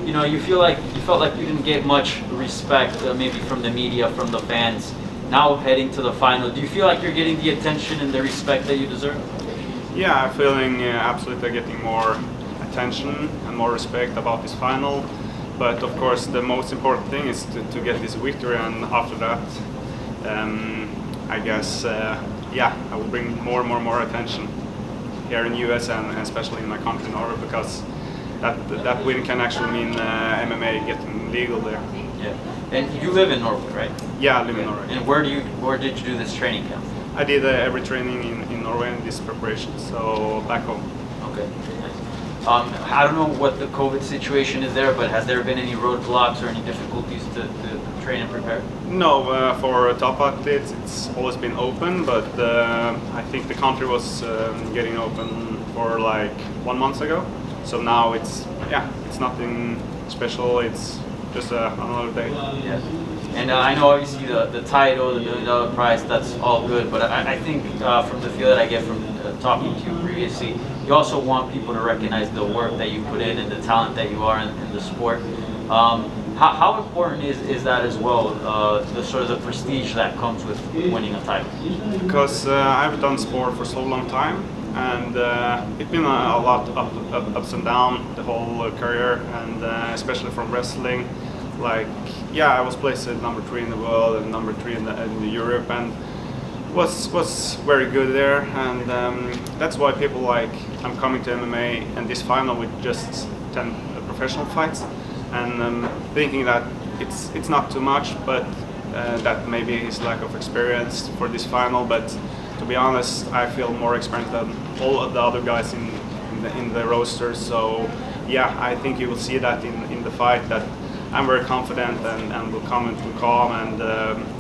you felt like you didn't get much respect, maybe from the media, from the fans. Now heading to the final, do you feel like you're getting the attention and the respect that you deserve? Yeah, I'm feeling absolutely getting more attention and more respect about this final. But of course, the most important thing is to get this victory, and after that, I guess, I will bring more attention here in US and especially in my country, Norway, because that win can actually mean MMA getting legal there. Yeah, and you live in Norway, right? Yeah, I live in Norway. And where did you do this training camp? I did every training in Norway in this preparation, so back home. Okay, nice. I don't know what the COVID situation is there, but has there been any roadblocks or any difficulties to train and prepare? No, for top athletes it's always been open, but I think the country was getting open for like 1 month ago. So now it's nothing special. It's just another day. Yes. And I know obviously the title, the $1 million prize, that's all good, but I think from the feel that I get from talking to you previously, you also want people to recognize the work that you put in and the talent that you are in the sport. How important is that as well, the sort of the prestige that comes with winning a title? Because I've done sport for so long time, and it's been a lot of ups and downs the whole career, and especially from wrestling. Like, I was placed at number 3 in the world and number 3 in Europe, and was very good there. And that's why people like I'm coming to MMA and this final with just 10 professional fights, and thinking that it's not too much, but that maybe is lack of experience for this final. But to be honest, I feel more experienced than all of the other guys in the roster. So I think you will see that in the fight, that I'm very confident and will come into calm, and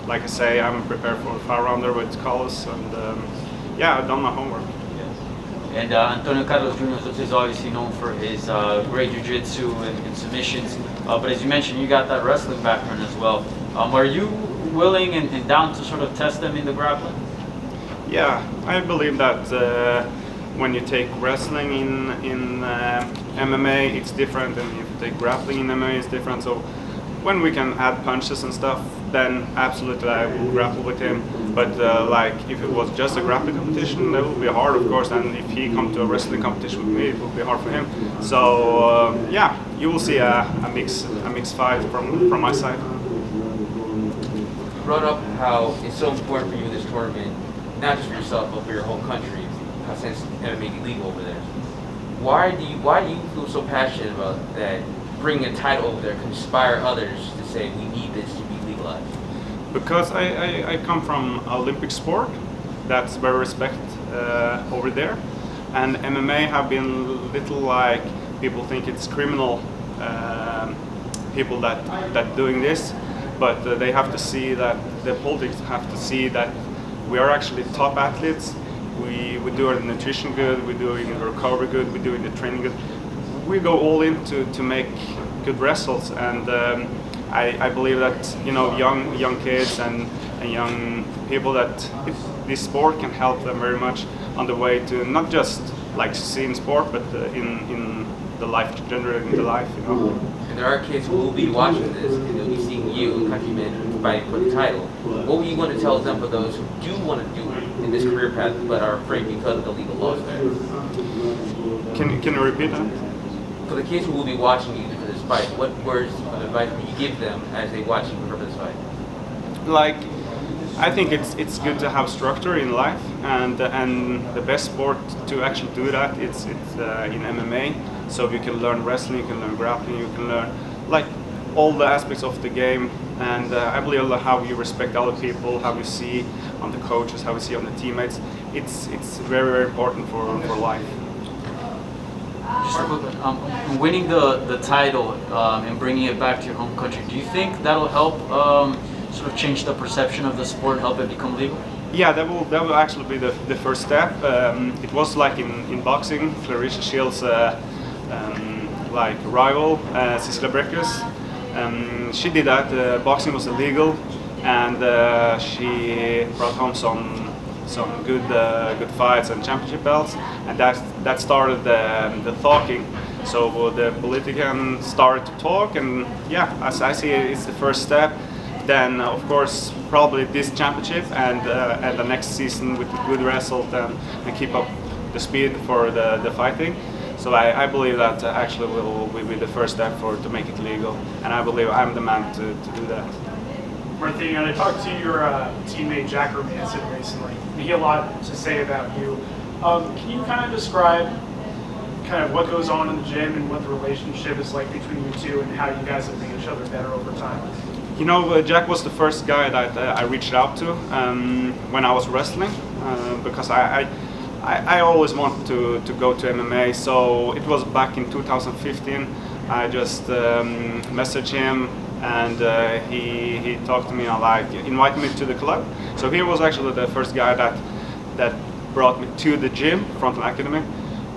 like I say, I'm prepared for a 5-rounder with Carlos, and I've done my homework. Yes. And Antonio Carlos Jr. is obviously known for his great jiu-jitsu and submissions, but as you mentioned, you got that wrestling background as well. Are you willing and down to sort of test them in the grappling? Yeah, I believe that when you take wrestling in MMA, it's different, and if you take grappling in MMA, it's different. So when we can add punches and stuff, then absolutely I will grapple with him. But like if it was just a grappling competition, that would be hard, of course. And if he come to a wrestling competition with me, it would be hard for him. So you will see a mixed fight from my side. You brought up how it's so important for you in this tournament, not just for yourself, but for your whole country, since MMA is legal over there. Why do you feel so passionate about that, bringing a title over there, inspire others to say we need this to be legalized? Because I come from Olympic sport, that's very respect over there, and MMA have been little like people think it's criminal, people that doing this, but they have to see that the politics have to see that we are actually top athletes. We do our nutrition good, we do the recovery good, we do the training good. We go all in to make good results, and I believe that young kids and young people, that this sport can help them very much on the way to not just like seeing sport, but in the life, generating the life. And there are kids who will be watching this and they'll be seeing you, countrymen, fighting for the title. What were you going to tell them for those who do want to do it in this career path but are afraid because of the legal laws there? Can you repeat that? For the kids who will be watching you for this fight, what words of advice would you give them as they watch you for this fight? Like, I think it's good to have structure in life, and the best sport to actually do that it's in MMA. So you can learn wrestling, you can learn grappling, you can learn like all the aspects of the game, and I believe how you respect other people, how you see on the coaches, how you see on the teammates. It's very important for life. Just winning the title and bringing it back to your home country, do you think that'll help sort of change the perception of the sport, help it become legal? Yeah, that will actually be the first step. It was like in boxing, Clarissa Shields' like rival, Cecilia Brækhus. She did that. Boxing was illegal, and she brought home some good fights and championship belts, and that started the talking. So the politicians started to talk, and yeah, as I see it, it's the first step. Then of course probably this championship and the next season with a good result and keep up the speed for the fighting. So I believe that actually will be the first step to make it legal, and I believe I'm the man to do that. Marthin, I talked to your teammate Jack Romanson recently. He had a lot to say about you. Can you kind of describe kind of what goes on in the gym and what the relationship is like between you two and how you guys have made each other better over time? You know, Jack was the first guy that I reached out to when I was wrestling, because I always wanted to go to MMA. So it was back in 2015. I just messaged him, and he talked to me and like invited me to the club. So he was actually the first guy that brought me to the gym, Frontline Academy,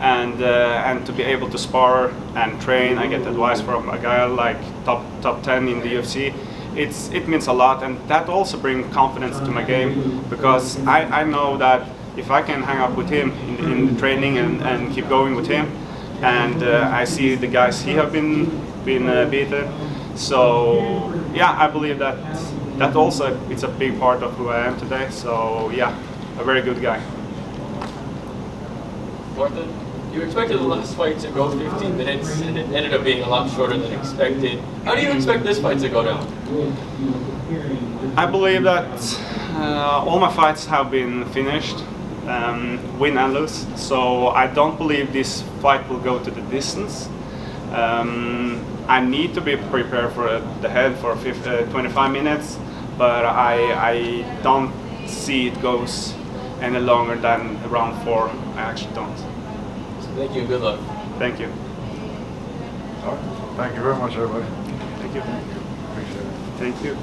and to be able to spar and train and get advice from a guy like top 10 in the UFC. It means a lot, and that also brings confidence to my game, because I know that if I can hang up with him in the training and keep going with him, and I see the guys he have been beaten. So yeah, I believe that also it's a big part of who I am today. So yeah, a very good guy. Marthin, you expected the last fight to go 15 minutes, and it ended up being a lot shorter than expected. How do you expect this fight to go down? I believe that all my fights have been finished, win and lose. So I don't believe this fight will go to the distance. I need to be prepared for the head for 25 minutes, but I don't see it goes any longer than round 4. I actually don't. So thank you and good luck. Thank you. All right. Thank you very much, everybody. Thank you. Appreciate it. Thank you.